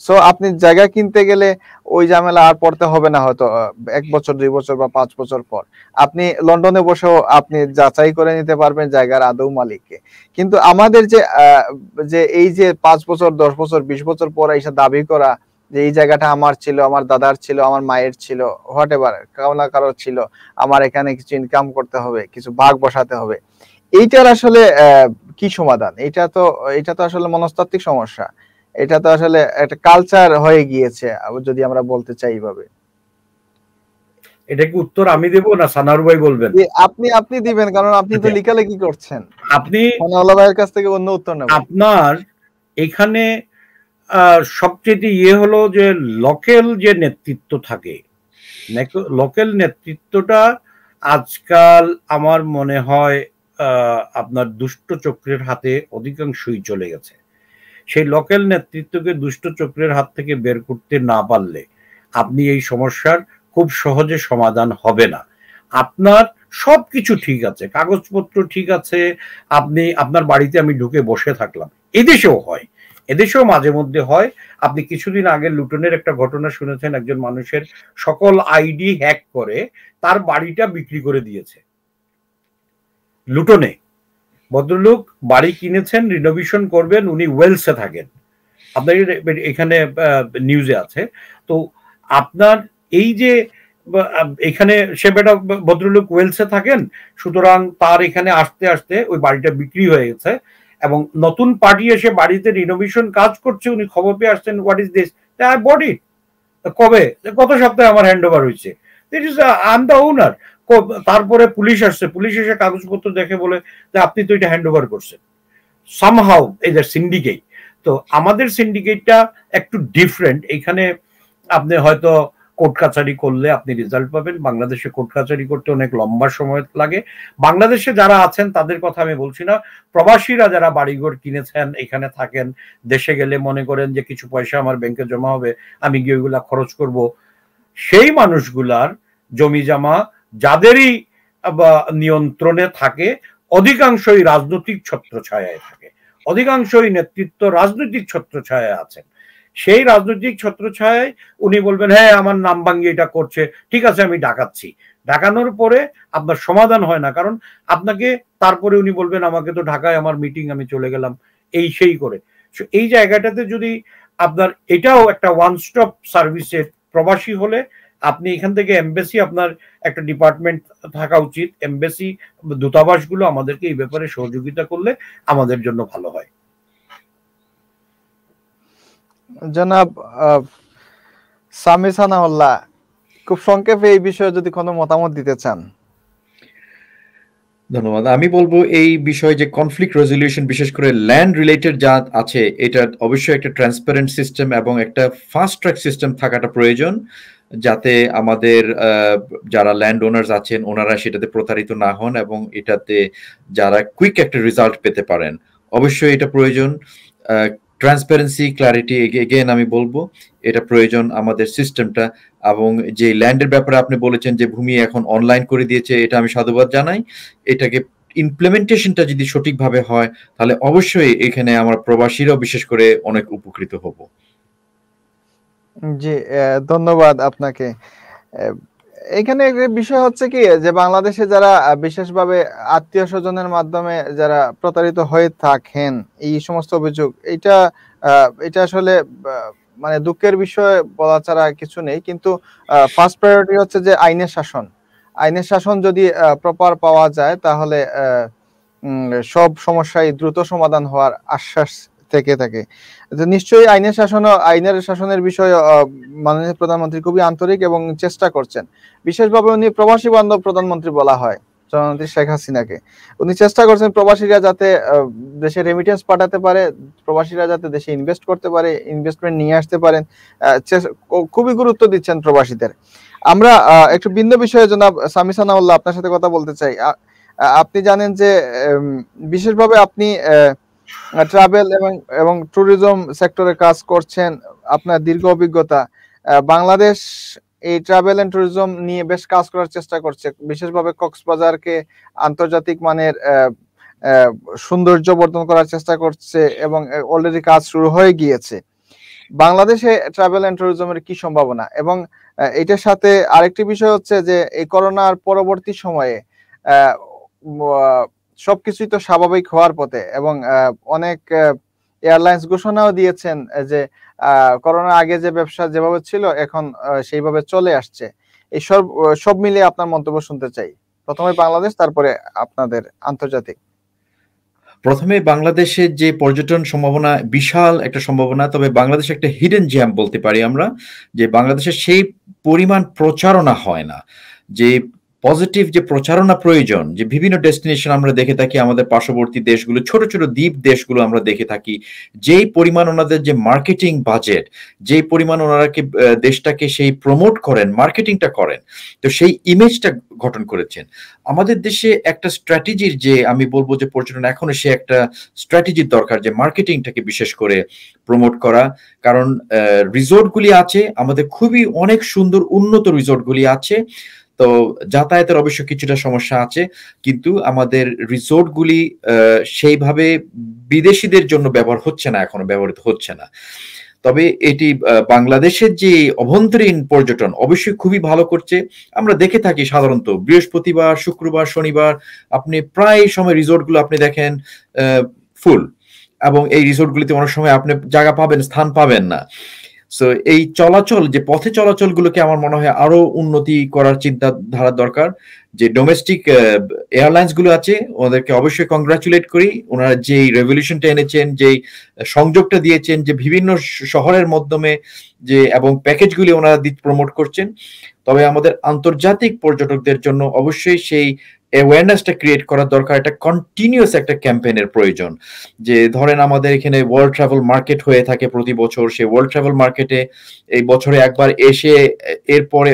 সো আপনি জায়গা কিনতে গেলে ওই ঝামেলা আর পড়তে হবে না, হয়তো 1 বছর 2 বছর বা 5 বছর পর আপনি লন্ডনে বসেও আপনি যাচাই করে নিতে পারবেন জায়গার আদৌ মালিককে। কিন্তু আমাদের যে এই যে 5 বছর 10 বছর 20 বছর পর এসে দাবি করা যে এই জায়গাটা আমার ছিল, আমার দাদার ছিল, আমার মায়ের ছিল, হোয়াট এভার, কারো না কারো ছিল, আমার এখানে কিছু ইনকাম করতে হবে, কিছু ভাগ বসাতে হবে, এইটার আসলে কি সমাধান? এটা তো আসলে মনস্তাত্ত্বিক সমস্যা, এটা তো আসলে একটা কালচার হয়ে গিয়েছে, যদি আমরা বলতে চাই এইভাবে। এটা কি উত্তর আমি দেব না সানার ভাই বলবেন? আপনি দিবেন, কারণ আপনি তো লেখালেখি করছেন। আপনি সানাউল্লাহ ভাইয়ের কাছ থেকে অন্য উত্তর নেব। আপনার এখানে সবচেয়ে ইয়ে হলো যে লোকাল যে নেতৃত্ব থাকে, লোকাল নেতৃত্বটা আজকাল আমার মনে হয় আপনার দুষ্ট চক্রের হাতে অধিকাংশই চলে গেছে। সেই লোকাল নেতৃত্বকে দুষ্ট চক্রের হাত থেকে বের করতে না পারলে আপনি এই সমস্যার খুব সহজে সমাধান হবে না। আপনার সবকিছু ঠিক আছে, কাগজপত্র ঠিক আছে, আপনি আপনার বাড়িতে আমি ঢুকে বসে থাকলাম, এদেশেও হয়, এদেশেও মাঝে মধ্যে হয়। আপনি কিছুদিন আগে লুটনের একটা ঘটনা শুনেছেন, একজন মানুষের সকল আইডি হ্যাক করে তার বাড়িটা বিক্রি করে দিয়েছে। লুটনে ভদ্রলোক বাড়ি কিনেছেন, রিনোভেশন করবেন, উনি ওয়েলসে থাকেন, আপনার এখানে নিউজে আছে। তো আপনার এই যে এখানে সে বেটা ভদ্রলোক ওয়েলসে থাকেন, সুতরাং তার এখানে আসতে আসতে ওই বাড়িটা বিক্রি হয়ে গেছে, এবং নতুন পার্টি এসে বাড়িতে রিনোভেশন কাজ করছে, উনি খবর পেয়ে আসছেন, what is this, I bought it. কবে? গত সপ্তাহে আমার হ্যান্ড ওভার হয়েছে, আই এম দ্য ওনার। তারপরে পুলিশ আসছে, পুলিশ এসে কাগজপত্র দেখে বলে যে আপনি তো এটা হ্যান্ড ওভার করছেন। সামহাউ এই যে সিন্ডিকেট, তো আমাদের সিন্ডিকেটটা একটু ডিফারেন্ট। এখানে আপনি হয়তো কোর্ট কাছারি করলে আপনি রেজাল্ট পাবেন, বাংলাদেশে কোর্ট কাছারি করতে অনেক লম্বা সময় লাগে। বাংলাদেশে যারা আছেন তাদের কথা আমি বলছি না, প্রবাসীরা যারা বাড়িঘর কিনেছেন, এখানে থাকেন, দেশে গেলে মনে করেন যে কিছু পয়সা আমার ব্যাংকে জমা হবে, আমি গিয়ে ওইগুলা খরচ করব, সেই মানুষগুলার জমি জমা যাদেরই নিয়ন্ত্রণে থাকে, অধিকাংশই রাজনৈতিক ছত্রছায়ায় থাকে, অধিকাংশই নেতৃত্ব রাজনৈতিক ছত্রছায়ায় আছেন। সেই রাজনৈতিক ছত্রছায়ায় উনি বলবেন হ্যাঁ আমার নাম ভাঙ্গি এটা করছে, ঠিক আছে আমি ডাকাচ্ছি। ডাকানোর পরে আপনার সমাধান হয় না, কারণ আপনাকে তারপরে উনি বলবেন আমাকে তো ঢাকায় আমার মিটিং, আমি চলে গেলাম, এই সেই করে। এই জায়গাটাতে যদি আপনার এটাও একটা ওয়ান স্টপ সার্ভিসের, প্রবাসী হলে আপনি এখান থেকে এমবেসি, আপনার একটা ডিপার্টমেন্ট থাকা উচিত, এমবেসি দূতাবাসগুলো আমাদেরকে এই ব্যাপারে সহযোগিতা করলে আমাদের জন্য ভালো হয়। জনাব সামি সানাউল্লাহ, খুব সংক্ষেপে এই বিষয়ে যদি কোনো মতামত দিতে চান। ধন্যবাদ। আমি বলবো এই বিষয়ে যে কনফ্লিক্ট রেজলিউশন, বিশেষ করে ল্যান্ড রিলেটেড যা আছে, এটা অবশ্যই একটা ট্রান্সপারেন্ট সিস্টেম এবং একটা ফাস্ট ট্র্যাক সিস্টেম থাকাটা প্রয়োজন, যাতে আমাদের যারা ল্যান্ড ওনার্স আছেন ওনারা সেটাতে প্রতারিত না হন এবং এটাতে যারা কুইক একটা রেজাল্ট পেতে পারেন। অবশ্যই এটা প্রয়োজন। ট্রান্সপারেন্সি, ক্ল্যারিটি, এগেন আমি বলবো এটা প্রয়োজন আমাদের সিস্টেমটা। এবং যে ল্যান্ডের ব্যাপারে আপনি বলেছেন যে ভূমি এখন অনলাইন করে দিয়েছে, এটা আমি সাধুবাদ জানাই। এটাকে ইমপ্লিমেন্টেশনটা যদি সঠিকভাবে হয় তাহলে অবশ্যই এখানে আমার প্রবাসীরাও বিশেষ করে অনেক উপকৃত হব। জি, ধন্যবাদ আপনাকে। এখানে বিষয় হচ্ছে কি যে বাংলাদেশে যারা বিশেষভাবে আত্মীয় স্বজনের মাধ্যমে যারা প্রতারিত হয়ে থাকেন, এই সমস্ত অভিযোগ, এটা আসলে মানে দুঃখের বিষয় বলা ছাড়া কিছু নেই। কিন্তু ফার্স্ট প্রায়োরিটি হচ্ছে যে আইনের শাসন। আইনের শাসন যদি প্রপার পাওয়া যায় তাহলে সব সমস্যাই দ্রুত সমাধান হওয়ার আশ্বাস থেকে থাকে। নিশ্চয়ই আইনের শাসনের বিষয়ে মাননীয় প্রধানমন্ত্রী খুবই আন্তরিক এবং চেষ্টা করছেন। বিশেষভাবে উনি প্রবাসী বান্ধব প্রধানমন্ত্রী বলা হয় জননেত্রী শেখ হাসিনাকে। উনি চেষ্টা করছেন প্রবাসীরা যাতে দেশে রেমিটেন্স পাঠাতে পারে, প্রবাসীরা যাতে দেশে ইনভেস্ট করতে পারে, ইনভেস্টমেন্ট নিয়ে আসতে পারেন, খুবই গুরুত্ব দিচ্ছেন প্রবাসীদের। আমরা একটু ভিন্ন বিষয়ে জনাব সামি সানাউল্লাহ আপনার সাথে কথা বলতে চাই। আপনি জানেন যে বিশেষভাবে আপনি ট্রাভেল এবং ট্যুরিজম সেক্টরে কাজ করছেন, আপনার দীর্ঘ অভিজ্ঞতা। বাংলাদেশ এই ট্রাভেল এন্ড ট্যুরিজম নিয়ে বেশ কাজ করার চেষ্টা করছে, বিশেষভাবে কক্সবাজারকে আন্তর্জাতিক মানের সৌন্দর্য বর্ধন করার চেষ্টা করছে এবং অলরেডি কাজ শুরু হয়ে গিয়েছে। বাংলাদেশে ট্রাভেল এন্ড ট্যুরিজমের কি সম্ভাবনা? এবং এটার সাথে আরেকটি বিষয় হচ্ছে যে এই করোনার পরবর্তী সময়ে সবকিছুই তো স্বাভাবিক হওয়ার পথে এবং অনেক এয়ারলাইন্স ঘোষণাও দিয়েছেন যে করোনার আগে যে ব্যবসা যেভাবে ছিল এখন সেইভাবে চলে আসছে। এই সব মিলিয়ে আপনার মন্তব্য শুনতে চাই। প্রথমে বাংলাদেশ, তারপরে আপনাদের আন্তর্জাতিক। প্রথমে বাংলাদেশের যে পর্যটন সম্ভাবনা, বিশাল একটা সম্ভাবনা। তবে বাংলাদেশ একটা হিডেন জ্যাম বলতে পারি আমরা, যে বাংলাদেশের সেই পরিমাণ প্রচারণা হয় না। যে পজিটিভ যে প্রচারণা প্রয়োজন, যে বিভিন্ন ডেস্টিনেশন আমরা দেখে থাকি আমাদের পার্শ্ববর্তী দেশগুলো, ছোট ছোট দ্বীপ দেশগুলো আমরা দেখে থাকি, যেই পরিমাণ ওনাদের যে মার্কেটিং বাজেট, যেই পরিমাণ ওনারা দেশটাকে সেই প্রমোট করেন, মার্কেটিংটা করেন, তো সেই ইমেজটা গঠন করেছেন। আমাদের দেশে একটা স্ট্র্যাটেজির, যে আমি বলবো যে পর্যটন এখনো সে একটা স্ট্র্যাটেজির দরকার, যে মার্কেটিংটাকে বিশেষ করে প্রমোট করা। কারণ রিসোর্টগুলি আছে আমাদের, খুবই অনেক সুন্দর উন্নত রিসোর্টগুলি আছে, তো যাতায়াতের অবশ্য কিছুটা সমস্যা আছে, কিন্তু আমাদের রিসোর্টগুলি সেইভাবে বিদেশিদের জন্য ব্যবহৃত হচ্ছে না। তবে এটি বাংলাদেশের যে অভ্যন্তরীণ পর্যটন অবশ্যই খুবই ভালো করছে। আমরা দেখে থাকি সাধারণত বৃহস্পতিবার, শুক্রবার, শনিবার আপনি প্রায় সময় রিসোর্টগুলো আপনি দেখেন ফুল, এবং এই রিসোর্টগুলিতে অনেক সময় আপনি জায়গা পাবেন, স্থান পাবেন না। সো এই চলাচল, যে পথে চলাচলগুলোকে আমার মনে হয় আরো উন্নতি করার চিন্তাধারা দরকার। যে ডোমেস্টিক এয়ারলাইন্স গুলো আছে ওদেরকে অবশ্যই কংগ্রাচুলেট করি, ওনারা যেই রেভলিউশনটা এনেছেন, যেই সংযোগটা দিয়েছেন, যে বিভিন্ন শহরের মাধ্যমে যে এবং প্যাকেজগুলি ওনারা প্রমোট করছেন। তবে আমাদের আন্তর্জাতিক পর্যটকদের জন্য অবশ্যই সেই অ্যাওয়ারনেসটা ক্রিয়েট করার দরকার। একটা কন্টিনিউয়াস একটা ক্যাম্পেইনের প্রয়োজন। যে ধরেন আমাদের এখানে ওয়ার্ল্ড ট্রাভেল মার্কেট হয়ে থাকে প্রতি বছর, সেই ওয়ার্ল্ড ট্রাভেল মার্কেটে এই বছরে একবার এসে এরপরে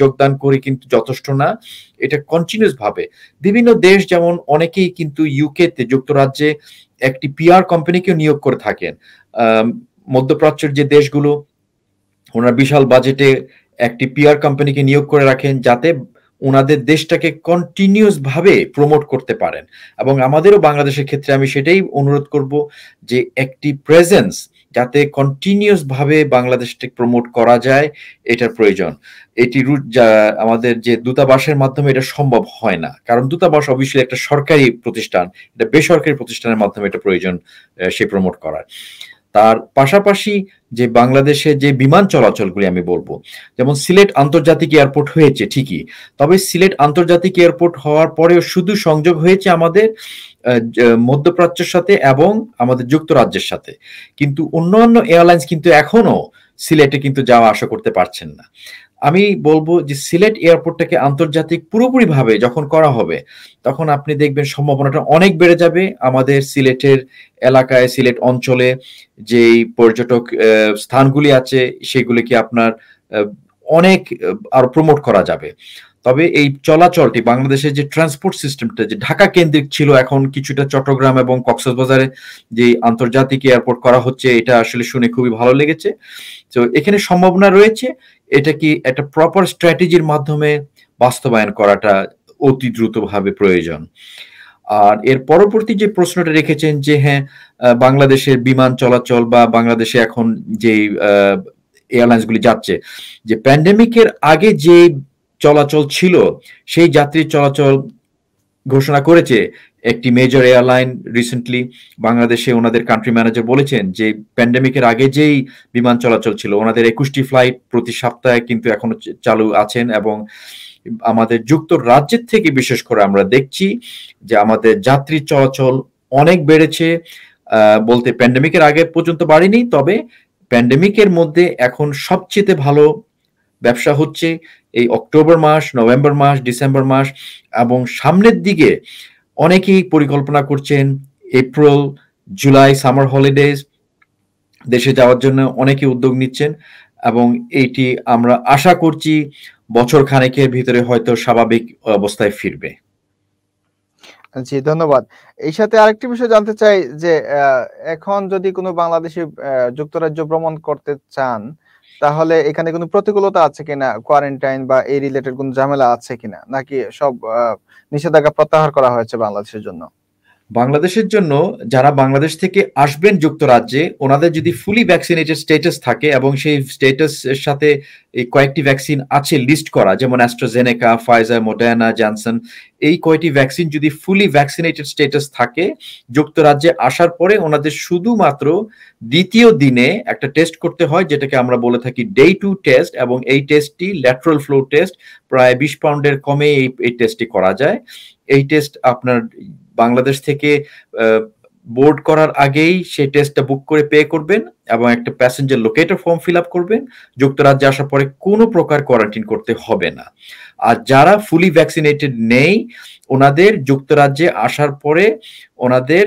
যোগদান করি কিন্তু যথেষ্ট না। এটা কন্টিনিউয়াস ভাবে বিভিন্ন দেশ, যেমন অনেকেই কিন্তু ইউকেতে, যুক্তরাজ্যে একটি পিআর কোম্পানিকে নিয়োগ করে থাকেন। মধ্যপ্রাচ্যের যে দেশগুলো, ওনারা বিশাল বাজেটে একটি পিআর কোম্পানিকে নিয়োগ করে রাখেন, যাতে ওনাদের দেশটাকে কন্টিনিউয়াস ভাবে প্রমোট করতে পারেন। এবং আমাদেরও বাংলাদেশের ক্ষেত্রে আমি সেটাই অনুরোধ করব যে একটি প্রেজেন্স যাতে কন্টিনিউয়াস ভাবে বাংলাদেশটাকে প্রমোট করা যায়, এটার প্রয়োজন। এটি আমাদের যে দূতাবাসের মাধ্যমে এটা সম্ভব হয় না, কারণ দূতাবাস অবশ্যই একটা সরকারি প্রতিষ্ঠান, এটা বেসরকারি প্রতিষ্ঠানের মাধ্যমে এটা প্রয়োজন সে প্রমোট করার। তার পাশাপাশি যে বাংলাদেশে যে বিমান চলাচলগুলি আমি বলবো, যেমন সিলেট আন্তর্জাতিক এয়ারপোর্ট হয়েছে ঠিকই, তবে সিলেট আন্তর্জাতিক এয়ারপোর্ট হওয়ার পরেও শুধু সংযোগ হয়েছে আমাদের মধ্যপ্রাচ্যের সাথে এবং আমাদের যুক্তরাজ্যের সাথে, কিন্তু অন্যান্য এয়ারলাইন্স কিন্তু এখনো সিলেটে কিন্তু যাওয়া আসা করতে পারছেন না। আমি বলবো যে সিলেট এয়ারপোর্টটাকে আন্তর্জাতিক পুরোপুরি ভাবে যখন করা হবে, তখন আপনি দেখবেন সম্ভাবনাটা অনেক বেড়ে যাবে। আমাদের সিলেটের এলাকায়, সিলেট অঞ্চলে যেই পর্যটক স্থানগুলি আছে সেগুলিকে আপনার অনেক আরো প্রমোট করা যাবে। তবে এই চলাচলটি বাংলাদেশের যে ট্রান্সপোর্ট সিস্টেমটা যে ঢাকা কেন্দ্রিক ছিল, এখন কিছুটা চট্টগ্রাম এবং কক্সবাজারে যে আন্তর্জাতিক এয়ারপোর্ট করা হচ্ছে, এটা আসলে শুনে খুবই ভালো লেগেছে। তো এখানে সম্ভাবনা রয়েছে, এটা কি একটা প্রপার স্ট্র্যাটেজির মাধ্যমে বাস্তবায়ন করাটা অতি দ্রুতভাবে প্রয়োজন। আর এর পরবর্তী যে প্রশ্নটা রেখেছেন যে হ্যাঁ, বাংলাদেশের বিমান চলাচল বা বাংলাদেশে এখন যে এয়ারলাইন্স গুলি যাচ্ছে, যে প্যান্ডেমিকের আগে যে চলাচল ছিল সেই যাত্রী চলাচল ঘোষণা করেছে একটি মেজর এয়ারলাইন রিসেন্টলি বাংলাদেশে। ওনাদের কান্ট্রি ম্যানেজার বলেছেন যে প্যান্ডেমিকের আগে যেই বিমান চলাচল ছিল ওনাদের 21টি ফ্লাইট প্রতি সপ্তাহে কিন্তু এখনো চালু আছেন। এবং আমাদের যুক্তরাজ্যের থেকে বিশেষ করে আমরা দেখছি যে আমাদের যাত্রী চলাচল অনেক বেড়েছে, বলতে প্যান্ডেমিকের আগে পর্যন্ত বাড়েনি, তবে প্যান্ডেমিকের মধ্যে এখন সবচেয়ে ভালো ব্যবসা হচ্ছে এই অক্টোবর মাস, নভেম্বর মাস, ডিসেম্বর মাস, এবং সামনের দিকে অনেকেই পরিকল্পনা করছেন এপ্রিল, জুলাই সামার হলিডেজ দেশে যাওয়ার জন্য অনেকে উদ্যোগ নিচ্ছেন। এবং এইটি আমরা আশা করছি বছর খানেকের ভিতরে হয়তো স্বাভাবিক অবস্থায় ফিরবে। জি, ধন্যবাদ। এই সাথে আরেকটি বিষয় জানতে চাই যে এখন যদি কোনো বাংলাদেশি যুক্তরাজ্য ভ্রমণ করতে চান, তাহলে এখানে কোনো প্রতিকূলতা আছে কিনা, কোয়ারেন্টাইন বা এই রিলেটেড কোনো ঝামেলা আছে কিনা, নাকি সব নিষেধাজ্ঞা প্রত্যাহার করা হয়েছে বাংলাদেশের জন্য? বাংলাদেশের জন্য যারা বাংলাদেশ থেকে আসবেন যুক্তরাজ্যে, ওনাদের যদি ফুলি ভ্যাকসিনেটেড স্ট্যাটাস থাকে এবং সেই স্ট্যাটাস এর সাথে এই কয়েকটি ভ্যাকসিন আছে লিস্ট করা, যেমন অ্যাস্ট্রাজেনেকা, ফাইজার, মডার্না, জনসন, এই কয়টি ভ্যাকসিন যদি ফুলি ভ্যাকসিনেটেড স্ট্যাটাস থাকে, যুক্তরাজ্যে আসার পরে ওনাদের শুধুমাত্র দ্বিতীয় দিনে একটা টেস্ট করতে হয়, যেটাকে আমরা বলে থাকি ডে 2 টেস্ট। এবং এই টেস্টটি ল্যাটারাল ফ্লো টেস্ট, প্রায় 20 পাউন্ডের কমে এই টেস্টটি করা যায়। এই টেস্ট আপনার বাংলাদেশ থেকে বোর্ড করার আগেই সেই টেস্টটা বুক করে পে করবেন এবং একটা passenger locator form fill up করবেন। যুক্তরাজ্যে আসার পরে কোনো প্রকার কোয়ারেন্টাইন করতে হবে না। আর যারা ফুলি ভ্যাকসিনেটেড নেই, ওনাদের যুক্তরাজ্যে আসার পরে ওনাদের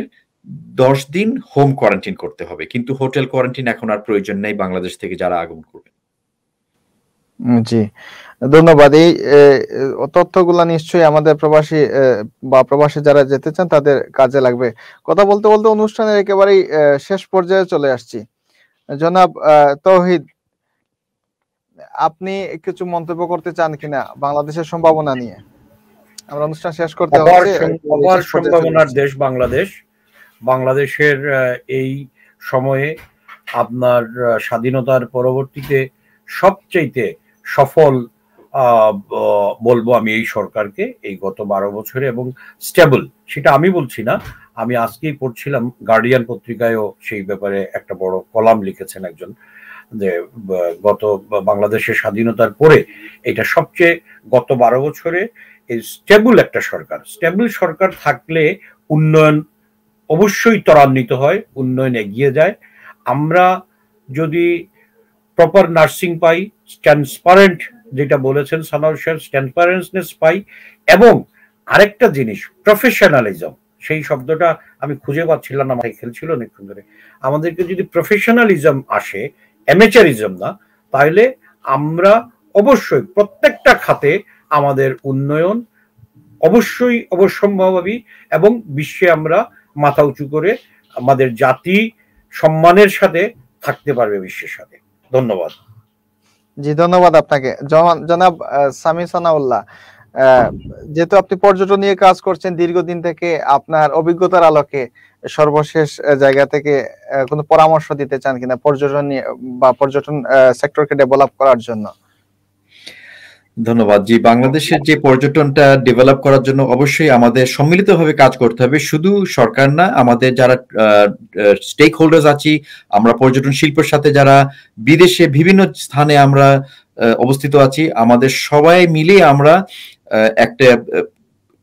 10 দিন হোম কোয়ারেন্টাইন করতে হবে, কিন্তু হোটেল কোয়ারেন্টাইন এখন আর প্রয়োজন নেই বাংলাদেশ থেকে যারা আগমন করবেন। জি, ধন্যবাদ। এই তথ্যগুলা নিশ্চয়ই আমাদের প্রবাসী যারা যেতে চান তাদের কাজে লাগবে। কথা বলতে বলতে অনুষ্ঠানের একেবারেই শেষ পর্যায়ে চলে আসছি। জনাব তৌহিদ, আপনি কিছু মন্তব্য করতে চান কিনা বাংলাদেশের সম্ভাবনা নিয়ে? আমরা অনুষ্ঠান শেষ করতে হচ্ছে। অপার সম্ভাবনার দেশ বাংলাদেশ। বাংলাদেশের এই সময়ে আপনার স্বাধীনতার পরবর্তীতে সবচেয়ে সফল বলবো আমি এই সরকারকে, এই গত 12 বছরে, এবং স্টেবল, সেটা আমি বলছি না, আমি আজকেই পড়ছিলাম গার্ডিয়ান পত্রিকায়ও সেই ব্যাপারে একটা বড় কলাম লিখেছেন একজন, যে গত বাংলাদেশের স্বাধীনতার পরে এটা সবচেয়ে গত 12 বছরে এই স্টেবল একটা সরকার। স্টেবল সরকার থাকলে উন্নয়ন অবশ্যই ত্বরান্বিত হয়, উন্নয়ন এগিয়ে যায়। আমরা যদি প্রপার নার্সিং পাই, ট্রান্সপারেন্ট, যেটা বলেছেন সানাউল সাহেব, ট্রান্সপারেন্সনেস পাই, এবং আরেকটা জিনিস প্রফেশনালিজম, সেই শব্দটা আমি খুঁজে পাচ্ছিলাম না, আমার খেলছিল অনেকক্ষণ ধরে। আমাদেরকে যদি প্রফেশনালিজম আসে, অ্যামেচারিজম না, তাহলে আমরা অবশ্যই প্রত্যেকটা খাতে আমাদের উন্নয়ন অবশ্যই অবশ্যম্ভাবী, এবং বিশ্বে আমরা মাথা উঁচু করে আমাদের জাতি সম্মানের সাথে থাকতে পারবে বিশ্বের সাথে। ধন্যবাদ। জি, ধন্যবাদ আপনাকে। জনাব সামি সানাউল্লাহ, যেহেতু আপনি পর্যটন নিয়ে কাজ করছেন দীর্ঘদিন থেকে, আপনার অভিজ্ঞতার আলোকে সর্বশেষ জায়গা থেকে কোনো পরামর্শ দিতে চান কিনা পর্যটন নিয়ে বা পর্যটন সেক্টরকে ডেভেলপ করার জন্য? ধন্যবাদ। জি, বাংলাদেশের যে পর্যটনটা ডেভেলপ করার জন্য অবশ্যই আমাদের সম্মিলিতভাবে কাজ করতে হবে। শুধু সরকার না, আমাদের যারা স্টেক হোল্ডার্স আছি, আমরা পর্যটন শিল্পের সাথে যারা বিদেশে বিভিন্ন স্থানে আমরা অবস্থিত আছি, আমাদের সবাই মিলে আমরা একটা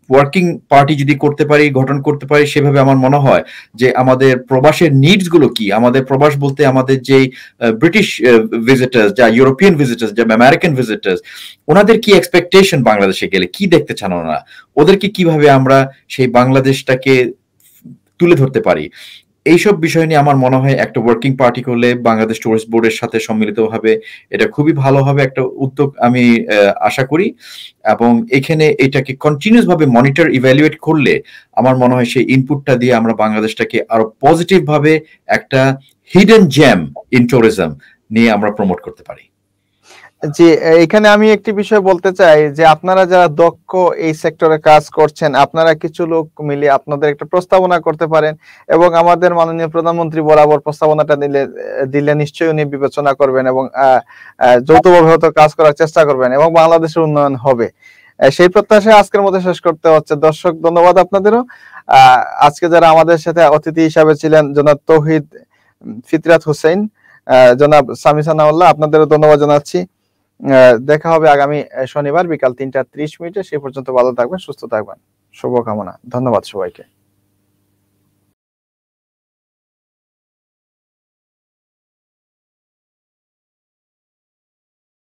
ওয়ার্কিং পার্টি যদি করতে পারি, গঠন করতে পারি, সেভাবে আমার মনে হয় যে আমাদের প্রবাসের নিডস গুলো কি, আমাদের প্রবাস বলতে আমাদের যে ব্রিটিশ ভিজিটার্স, যা ইউরোপিয়ান ভিজিটার্স, যা আমেরিকান ভিজিটার্স, ওনাদের কি এক্সপেকটেশন, বাংলাদেশে গেলে কি দেখতে চান ওনারা, ওদেরকে কিভাবে আমরা সেই বাংলাদেশটাকে তুলে ধরতে পারি, এইসব বিষয় নিয়ে আমার মনে হয় একটা ওয়ার্কিং পার্টি করলে বাংলাদেশ টুরিস্ট বোর্ডের সাথে সম্মিলিতভাবে এটা খুবই ভালো হবে একটা উদ্যোগ আমি আশা করি। এবং এখানে এটাকে কন্টিনিউস ভাবে মনিটর ইভ্যালুয়েট করলে আমার মনে হয় সেই ইনপুটটা দিয়ে আমরা বাংলাদেশটাকে আরো পজিটিভ ভাবে একটা হিডেন জ্যাম ইন ট্যুরিজম নিয়ে আমরা প্রমোট করতে পারি। জি, এখানে আমি একটি বিষয় বলতে চাই যে আপনারা যারা দক্ষ এই সেক্টরে কাজ করছেন, আপনারা কিছু লোক মিলে আপনাদের একটা প্রস্তাবনা করতে পারেন এবং আমাদের মাননীয় প্রধানমন্ত্রী বরাবর প্রস্তাবনাটা দিলে নিশ্চয়ই উনি বিবেচনা করবেন এবং যৌথভাবে হয়তো কাজ করার চেষ্টা করবেন এবং বাংলাদেশের উন্নয়ন হবে। সেই প্রত্যাশায় আজকের মতো শেষ করতে হচ্ছে। দর্শক, ধন্যবাদ আপনাদেরও। আজকে যারা আমাদের সাথে অতিথি হিসাবে ছিলেন, জনাব তৌহিদ ফিতরাত হোসেন, জনাব সামি সানাউল্লাহ, আপনাদেরও ধন্যবাদ জানাচ্ছি। দেখা হবে আগামী শনিবার বিকাল ৩টা ৩০ মিনিটে। সেই পর্যন্ত ভালো থাকবেন, সুস্থ থাকবেন, শুভকামনা। ধন্যবাদ সবাইকে।